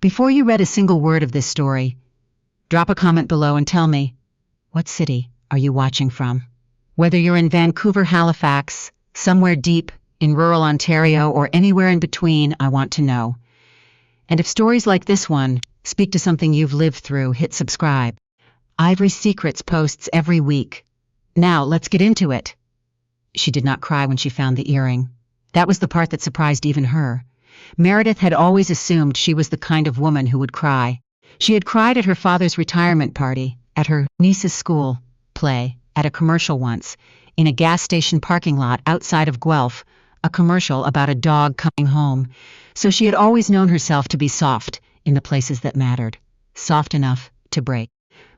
Before you read a single word of this story, drop a comment below and tell me, what city are you watching from? Whether you're in Vancouver, Halifax, somewhere deep in rural Ontario, or anywhere in between, I want to know. And if stories like this one speak to something you've lived through, hit subscribe. Ivory Secrets posts every week. Now, let's get into it. She did not cry when she found the earring. That was the part that surprised even her. Meredith had always assumed she was the kind of woman who would cry. She had cried at her father's retirement party, at her niece's school play, at a commercial once, in a gas station parking lot outside of Guelph, a commercial about a dog coming home. So she had always known herself to be soft in the places that mattered, soft enough to break.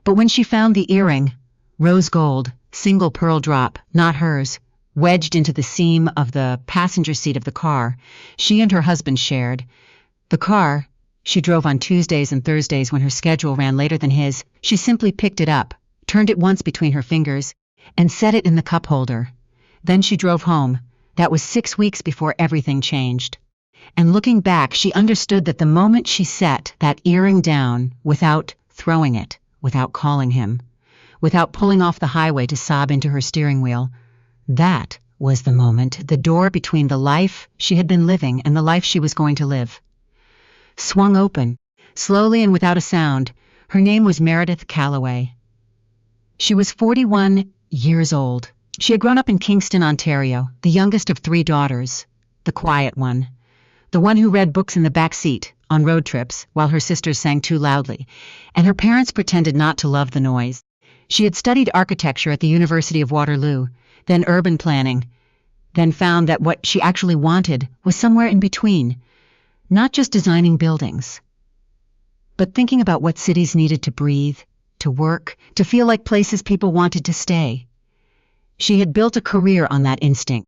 But when she found the earring, rose gold, single pearl drop, not hers, wedged into the seam of the passenger seat of the car she and her husband shared. The car she drove on Tuesdays and Thursdays when her schedule ran later than his. She simply picked it up, turned it once between her fingers, and set it in the cup holder. Then she drove home. That was 6 weeks before everything changed. And looking back, she understood that the moment she set that earring down, without throwing it, without calling him, without pulling off the highway to sob into her steering wheel, that was the moment the door between the life she had been living and the life she was going to live swung open, slowly and without a sound. Her name was Meredith Calloway. She was 41 years old. She had grown up in Kingston, Ontario, the youngest of 3 daughters, the quiet one, the one who read books in the back seat on road trips while her sisters sang too loudly, and her parents pretended not to love the noise. She had studied architecture at the University of Waterloo, then urban planning, then found that what she actually wanted was somewhere in between, not just designing buildings, but thinking about what cities needed to breathe, to work, to feel like places people wanted to stay. She had built a career on that instinct,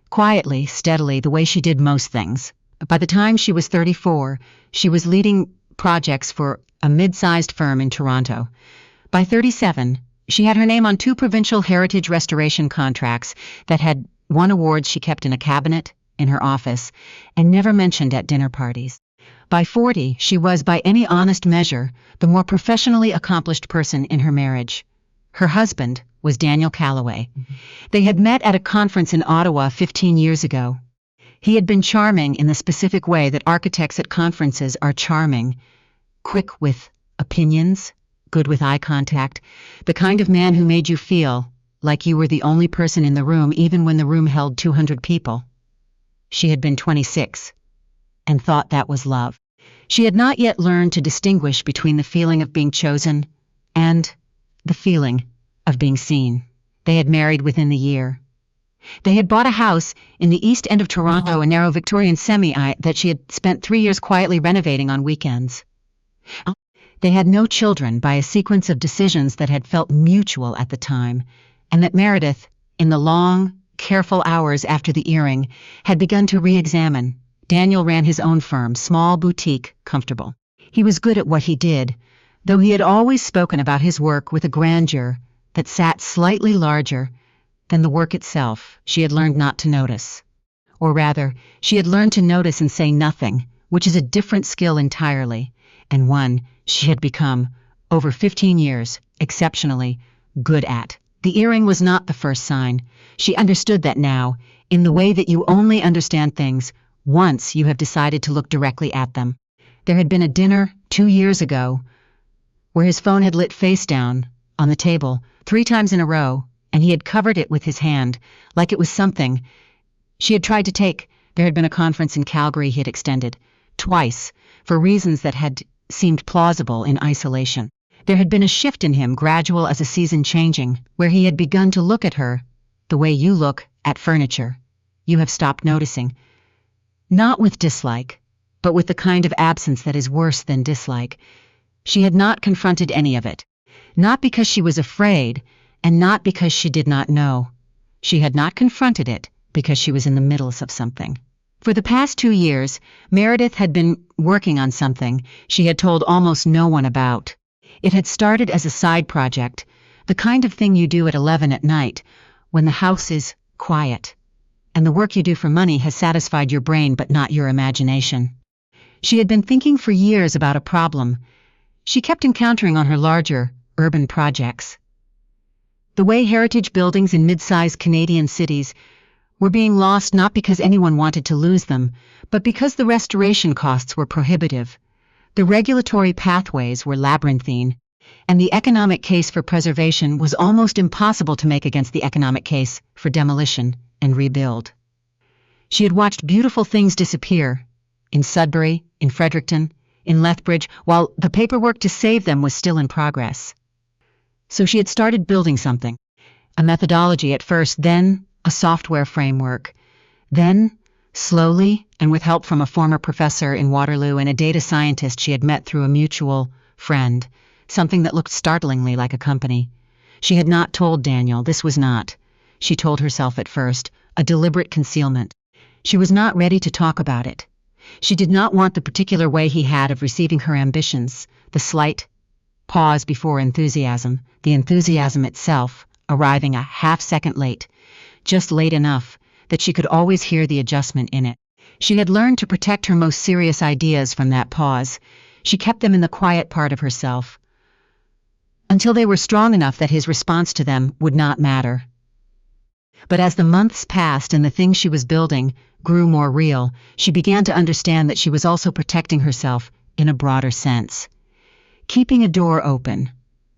quietly, steadily, the way she did most things. By the time she was 34, she was leading projects for a mid-sized firm in Toronto. By 37, she had her name on 2 provincial heritage restoration contracts that had won awards she kept in a cabinet, in her office, and never mentioned at dinner parties. By 40, she was, by any honest measure, the more professionally accomplished person in her marriage. Her husband was Daniel Calloway. They had met at a conference in Ottawa 15 years ago. He had been charming in the specific way that architects at conferences are charming, quick with opinions, good with eye contact, the kind of man who made you feel like you were the only person in the room even when the room held 200 people. She had been 26 and thought that was love. She had not yet learned to distinguish between the feeling of being chosen and the feeling of being seen. They had married within the year. They had bought a house in the east end of Toronto, a narrow Victorian semi that she had spent 3 years quietly renovating on weekends. They had no children by a sequence of decisions that had felt mutual at the time, and that Meredith, in the long, careful hours after the earring, had begun to re-examine. Daniel ran his own firm, small, boutique, comfortable. He was good at what he did, though he had always spoken about his work with a grandeur that sat slightly larger than the work itself. She had learned not to notice. Or rather, she had learned to notice and say nothing, which is a different skill entirely, and one she had become, over 15 years, exceptionally good at. The earring was not the first sign. She understood that now, in the way that you only understand things once you have decided to look directly at them. There had been a dinner 2 years ago where his phone had lit face down on the table 3 times in a row, and he had covered it with his hand, like it was something she had tried to take. There had been a conference in Calgary he had extended, twice, for reasons that had seemed plausible in isolation. There had been a shift in him, gradual as a season changing, where he had begun to look at her the way you look at furniture. You have stopped noticing. Not with dislike, but with the kind of absence that is worse than dislike. She had not confronted any of it. Not because she was afraid, and not because she did not know. She had not confronted it because she was in the middle of something. For the past 2 years, Meredith had been working on something she had told almost no one about. It had started as a side project, the kind of thing you do at 11 at night, when the house is quiet, and the work you do for money has satisfied your brain but not your imagination. She had been thinking for years about a problem she kept encountering on her larger, urban projects. The way heritage buildings in mid-sized Canadian cities were being lost not because anyone wanted to lose them, but because the restoration costs were prohibitive. The regulatory pathways were labyrinthine, and the economic case for preservation was almost impossible to make against the economic case for demolition and rebuild. She had watched beautiful things disappear, in Sudbury, in Fredericton, in Lethbridge, while the paperwork to save them was still in progress. So she had started building something, a methodology at first, then a software framework, then, slowly, and with help from a former professor in Waterloo and a data scientist she had met through a mutual friend, something that looked startlingly like a company. She had not told Daniel this was not, she told herself at first, a deliberate concealment. She was not ready to talk about it. She did not want the particular way he had of receiving her ambitions, the slight pause before enthusiasm, the enthusiasm itself, arriving a half-second late, just late enough that she could always hear the adjustment in it. She had learned to protect her most serious ideas from that pause. She kept them in the quiet part of herself, until they were strong enough that his response to them would not matter. But as the months passed and the thing she was building grew more real, she began to understand that she was also protecting herself in a broader sense. Keeping a door open,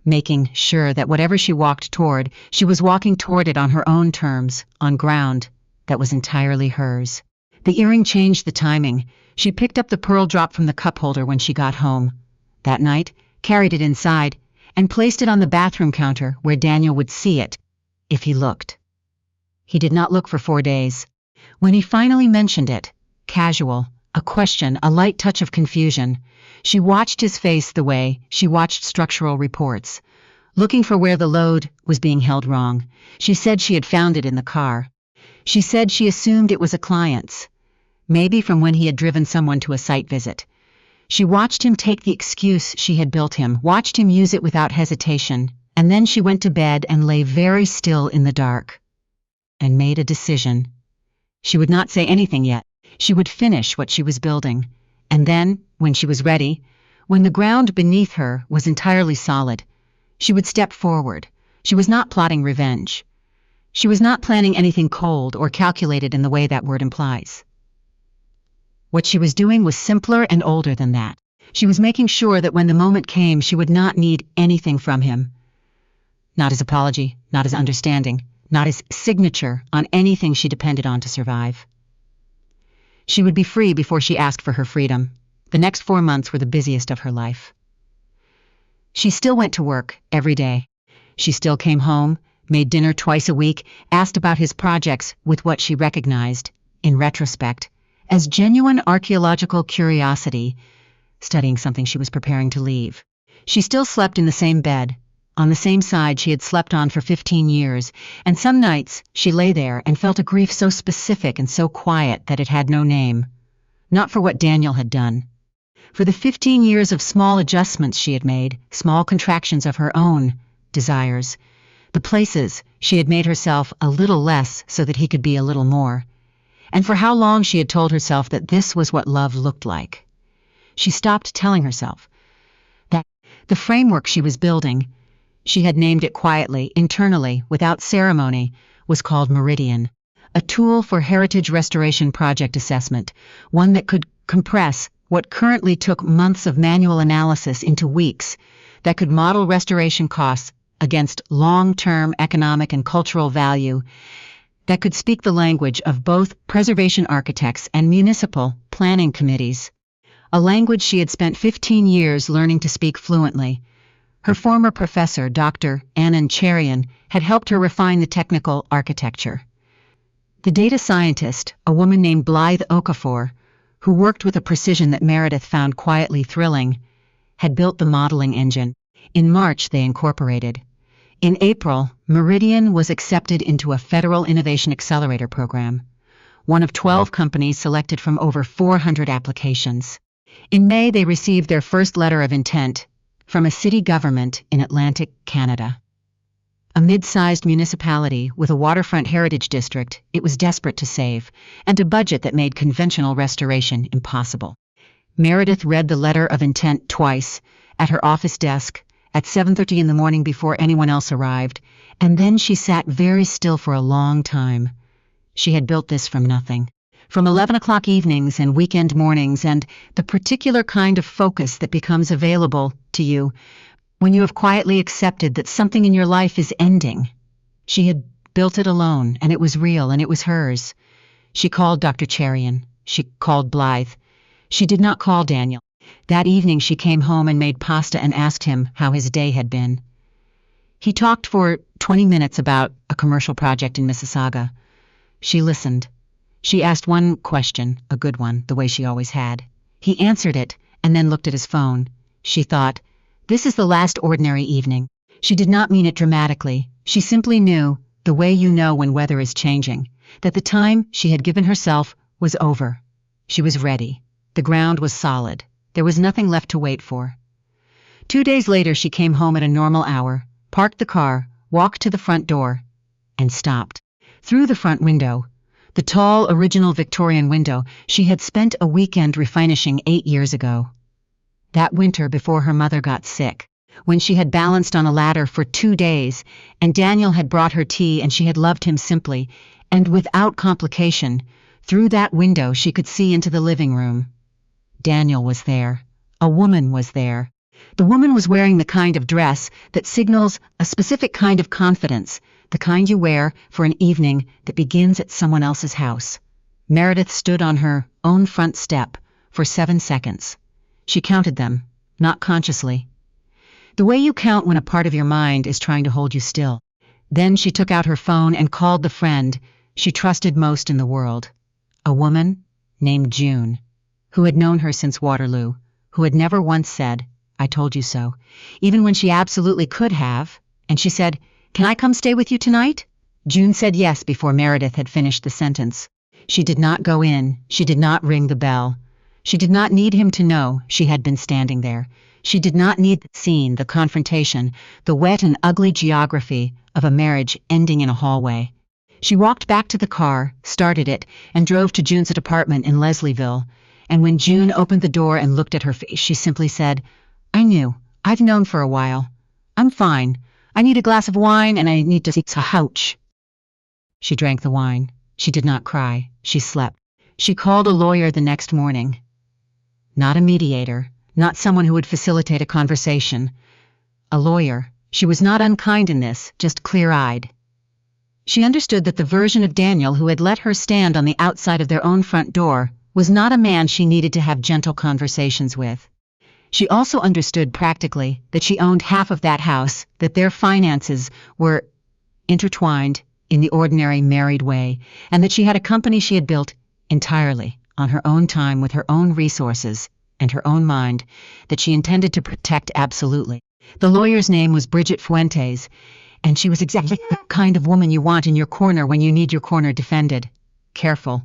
making sure that whatever she walked toward, she was walking toward it on her own terms, on ground that was entirely hers. The earring changed the timing. She picked up the pearl drop from the cup holder when she got home. That night, carried it inside, and placed it on the bathroom counter where Daniel would see it, if he looked. He did not look for 4 days. When he finally mentioned it, casual, a question, a light touch of confusion, she watched his face the way she watched structural reports, looking for where the load was being held wrong. She said she had found it in the car. She said she assumed it was a client's, maybe from when he had driven someone to a site visit. She watched him take the excuse she had built him, watched him use it without hesitation, and then she went to bed and lay very still in the dark, and made a decision. She would not say anything yet. She would finish what she was building, and then, when she was ready, when the ground beneath her was entirely solid, she would step forward. She was not plotting revenge. She was not planning anything cold or calculated in the way that word implies. What she was doing was simpler and older than that. She was making sure that when the moment came, she would not need anything from him. Not his apology, not his understanding, not his signature on anything she depended on to survive. She would be free before she asked for her freedom. The next 4 months were the busiest of her life. She still went to work every day. She still came home, made dinner twice a week, asked about his projects with what she recognized, in retrospect, as genuine archaeological curiosity, studying something she was preparing to leave. She still slept in the same bed, on the same side she had slept on for 15 years, and some nights she lay there and felt a grief so specific and so quiet that it had no name. Not for what Daniel had done. For the 15 years of small adjustments she had made, small contractions of her own desires, the places she had made herself a little less so that he could be a little more, and for how long she had told herself that this was what love looked like. She stopped telling herself that the framework she was building, she had named it quietly, internally, without ceremony, was called Meridian, a tool for heritage restoration project assessment, one that could compress what currently took months of manual analysis into weeks, that could model restoration costs against long-term economic and cultural value, that could speak the language of both preservation architects and municipal planning committees, a language she had spent 15 years learning to speak fluently. Her former professor, Dr. Anand Cherian, had helped her refine the technical architecture. The data scientist, a woman named Blythe Okafor, who worked with a precision that Meredith found quietly thrilling, had built the modeling engine. In March, they incorporated. In April, Meridian was accepted into a federal innovation accelerator program, one of 12 companies selected from over 400 applications. In May, they received their first letter of intent from a city government in Atlantic Canada. A mid-sized municipality with a waterfront heritage district it was desperate to save, and a budget that made conventional restoration impossible. Meredith read the letter of intent twice, at her office desk, at 7:30 in the morning before anyone else arrived, and then she sat very still for a long time. She had built this from nothing. From 11 o'clock evenings and weekend mornings, and the particular kind of focus that becomes available to you when you have quietly accepted that something in your life is ending. She had built it alone, and it was real, and it was hers. She called Dr. Cherian. She called Blythe. She did not call Daniel. That evening she came home and made pasta and asked him how his day had been. He talked for 20 minutes about a commercial project in Mississauga. She listened. She asked one question, a good one, the way she always had. He answered it, and then looked at his phone. She thought, this is the last ordinary evening. She did not mean it dramatically. She simply knew, the way you know when weather is changing, that the time she had given herself was over. She was ready. The ground was solid. There was nothing left to wait for. 2 days later she came home at a normal hour, parked the car, walked to the front door, and stopped. Through the front window, the tall, original Victorian window she had spent a weekend refinishing 8 years ago. That winter before her mother got sick, when she had balanced on a ladder for 2 days, and Daniel had brought her tea and she had loved him simply, and without complication, through that window she could see into the living room. Daniel was there. A woman was there. The woman was wearing the kind of dress that signals a specific kind of confidence, the kind you wear for an evening that begins at someone else's house. Meredith stood on her own front step for 7 seconds. She counted them, not consciously. The way you count when a part of your mind is trying to hold you still. Then she took out her phone and called the friend she trusted most in the world. A woman named June, who had known her since Waterloo, who had never once said, I told you so, even when she absolutely could have, and she said, Can I come stay with you tonight? June said yes before Meredith had finished the sentence. She did not go in. She did not ring the bell. She did not need him to know she had been standing there. She did not need the scene, the confrontation, the wet and ugly geography of a marriage ending in a hallway. She walked back to the car, started it, and drove to June's apartment in Leslieville. And when June opened the door and looked at her face, she simply said, I knew. I've known for a while. I'm fine. I need a glass of wine and I need to see a couch. She drank the wine. She did not cry. She slept. She called a lawyer the next morning. Not a mediator, not someone who would facilitate a conversation. A lawyer. She was not unkind in this, just clear-eyed. She understood that the version of Daniel who had let her stand on the outside of their own front door was not a man she needed to have gentle conversations with. She also understood practically that she owned half of that house, that their finances were intertwined in the ordinary married way, and that she had a company she had built entirely on her own time with her own resources and her own mind that she intended to protect absolutely. The lawyer's name was Bridget Fuentes, and she was exactly the kind of woman you want in your corner when you need your corner defended. Careful,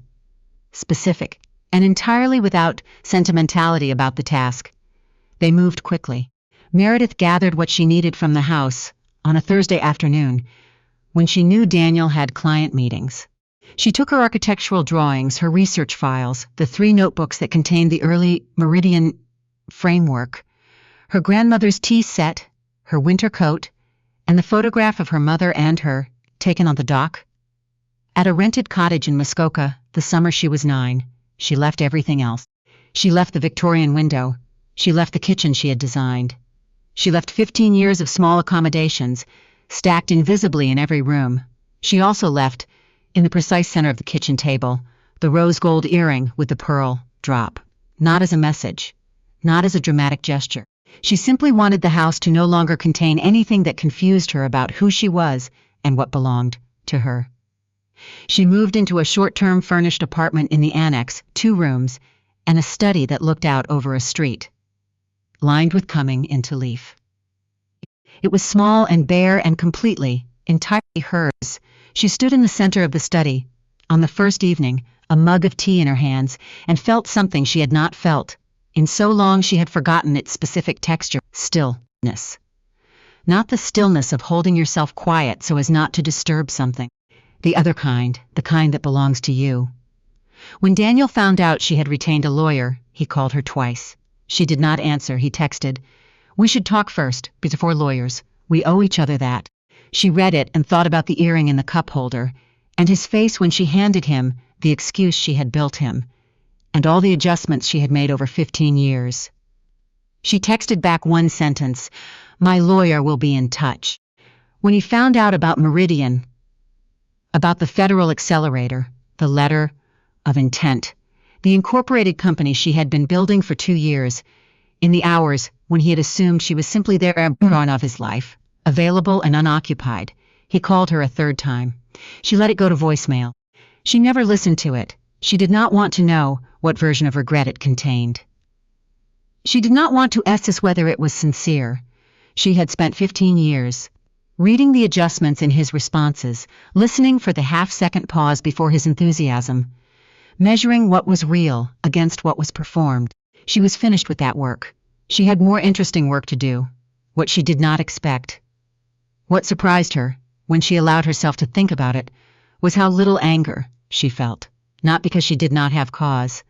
specific, and entirely without sentimentality about the task. They moved quickly. Meredith gathered what she needed from the house on a Thursday afternoon when she knew Daniel had client meetings. She took her architectural drawings, her research files, the 3 notebooks that contained the early Meridian framework, her grandmother's tea set, her winter coat, and the photograph of her mother and her, taken on the dock. At a rented cottage in Muskoka, the summer she was 9, she left everything else. She left the Victorian window. She left the kitchen she had designed. She left 15 years of small accommodations, stacked invisibly in every room. She also left, in the precise center of the kitchen table, the rose gold earring with the pearl drop. Not as a message, not as a dramatic gesture. She simply wanted the house to no longer contain anything that confused her about who she was and what belonged to her. She moved into a short-term furnished apartment in the annex, 2 rooms, and a study that looked out over a street, lined with coming into leaf. It was small and bare and completely, entirely hers. She stood in the center of the study, on the first evening, a mug of tea in her hands, and felt something she had not felt. In so long she had forgotten its specific texture, stillness. Not the stillness of holding yourself quiet so as not to disturb something. The other kind, the kind that belongs to you. When Daniel found out she had retained a lawyer, He called her twice. She did not answer. He texted, "We should talk first, before lawyers. We owe each other that." She read it and thought about the earring in the cup holder, and his face when she handed him the excuse she had built him, and all the adjustments she had made over 15 years. She texted back one sentence, "My lawyer will be in touch." When he found out about Meridian, about the federal accelerator, the letter of intent, the incorporated company she had been building for 2 years, in the hours when he had assumed she was simply there of his life, available and unoccupied, he called her a third time. She let it go to voicemail. She never listened to it. She did not want to know what version of regret it contained. She did not want to assess whether it was sincere. She had spent 15 years reading the adjustments in his responses, listening for the half-second pause before his enthusiasm, measuring what was real against what was performed. She was finished with that work. She had more interesting work to do, what she did not expect. What surprised her, when she allowed herself to think about it, was how little anger she felt, not because she did not have cause.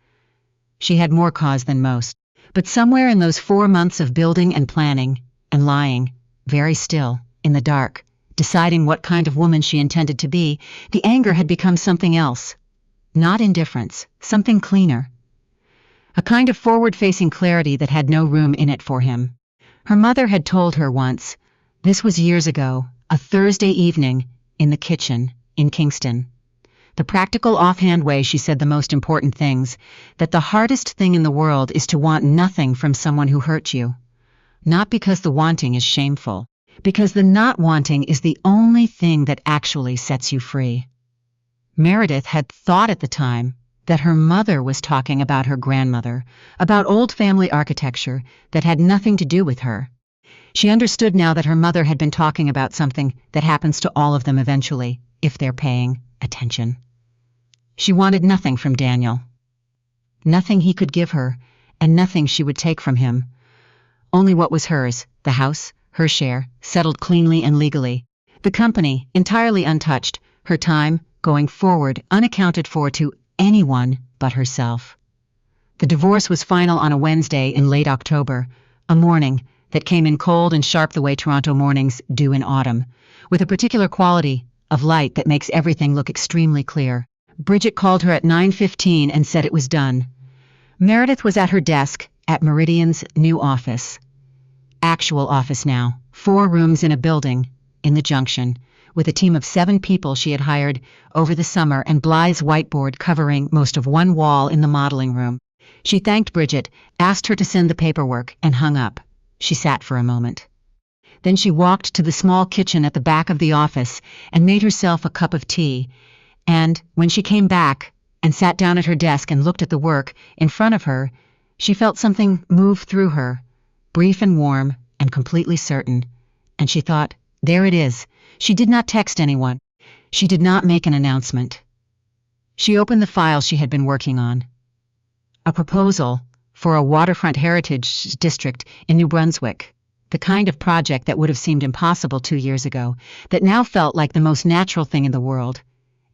She had more cause than most. But somewhere in those 4 months of building and planning, and lying, very still, in the dark, deciding what kind of woman she intended to be, the anger had become something else. Not indifference, something cleaner. A kind of forward-facing clarity that had no room in it for him. Her mother had told her once, this was years ago, a Thursday evening, in the kitchen, in Kingston. The practical offhand way she said the most important things, that the hardest thing in the world is to want nothing from someone who hurt you. Not because the wanting is shameful, because the not wanting is the only thing that actually sets you free. Meredith had thought at the time that her mother was talking about her grandmother, about old family architecture that had nothing to do with her. She understood now that her mother had been talking about something that happens to all of them eventually, if they're paying attention. She wanted nothing from Daniel. Nothing he could give her, and nothing she would take from him. Only what was hers, the house, her share, settled cleanly and legally. The company, entirely untouched, her time, going forward, unaccounted for to anyone but herself. The divorce was final on a Wednesday in late October, a morning that came in cold and sharp the way Toronto mornings do in autumn, with a particular quality of light that makes everything look extremely clear. Bridget called her at 9:15 and said it was done. Meredith was at her desk at Meridian's new office. Actual office now, 4 rooms in a building, in the Junction, with a team of 7 people she had hired over the summer and Blythe's whiteboard covering most of one wall in the modeling room. She thanked Bridget, asked her to send the paperwork, and hung up. She sat for a moment. Then she walked to the small kitchen at the back of the office and made herself a cup of tea, and when she came back and sat down at her desk and looked at the work in front of her, she felt something move through her, brief and warm and completely certain, and she thought, there it is. She did not text anyone. She did not make an announcement. She opened the file she had been working on. A proposal for a waterfront heritage district in New Brunswick, the kind of project that would have seemed impossible 2 years ago, that now felt like the most natural thing in the world,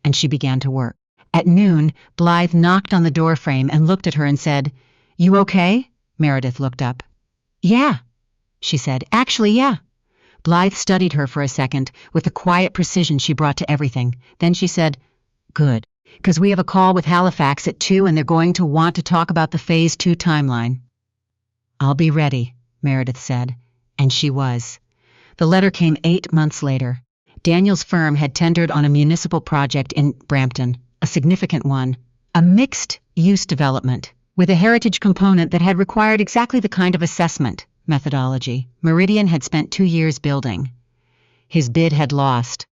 and she began to work. At noon, Blythe knocked on the doorframe and looked at her and said, "You okay?" Meredith looked up. "Yeah," she said. "Actually, yeah." Blythe studied her for a second with the quiet precision she brought to everything. Then she said, "Good, because we have a call with Halifax at 2 and they're going to want to talk about the Phase 2 timeline." "I'll be ready," Meredith said, and she was. The letter came 8 months later. Daniel's firm had tendered on a municipal project in Brampton, a significant one, a mixed-use development, with a heritage component that had required exactly the kind of assessment methodology Meridian had spent 2 years building. His bid had lost.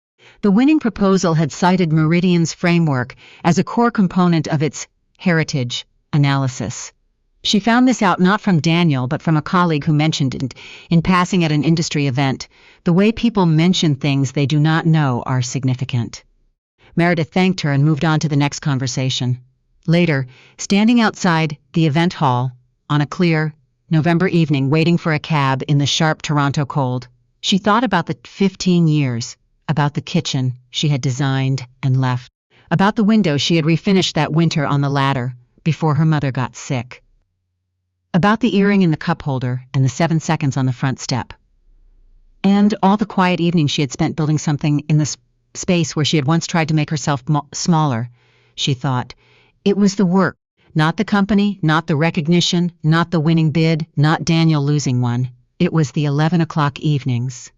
The winning proposal had cited Meridian's framework as a core component of its heritage analysis. She found this out not from Daniel but from a colleague who mentioned it in passing at an industry event. The way people mention things they do not know are significant. Meredith thanked her and moved on to the next conversation. Later, standing outside the event hall, on a clear November evening waiting for a cab in the sharp Toronto cold, she thought about the 15 years, about the kitchen she had designed and left, about the window she had refinished that winter on the ladder before her mother got sick. About the earring in the cup holder and the 7 seconds on the front step. And all the quiet evenings she had spent building something in the space where she had once tried to make herself smaller, she thought. It was the work, not the company, not the recognition, not the winning bid, not Daniel losing one. It was the 11 o'clock evenings.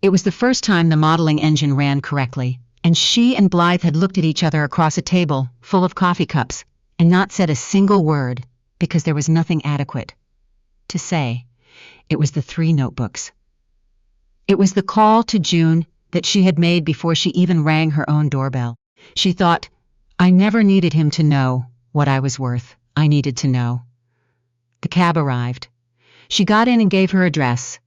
It was the first time the modeling engine ran correctly, and she and Blythe had looked at each other across a table full of coffee cups and not said a single word because there was nothing adequate to say. It was the 3 notebooks. It was the call to June that she had made before she even rang her own doorbell. She thought, I never needed him to know what I was worth. I needed to know. The cab arrived. She got in and gave her address,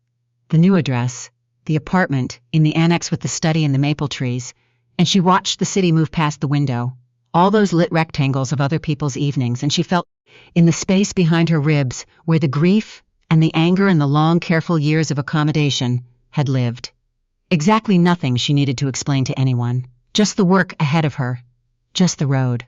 the new address, the apartment in the annex with the study and the maple trees, and she watched the city move past the window, all those lit rectangles of other people's evenings, and she felt in the space behind her ribs where the grief and the anger and the long, careful years of accommodation had lived. Exactly nothing she needed to explain to anyone, just the work ahead of her, just the road.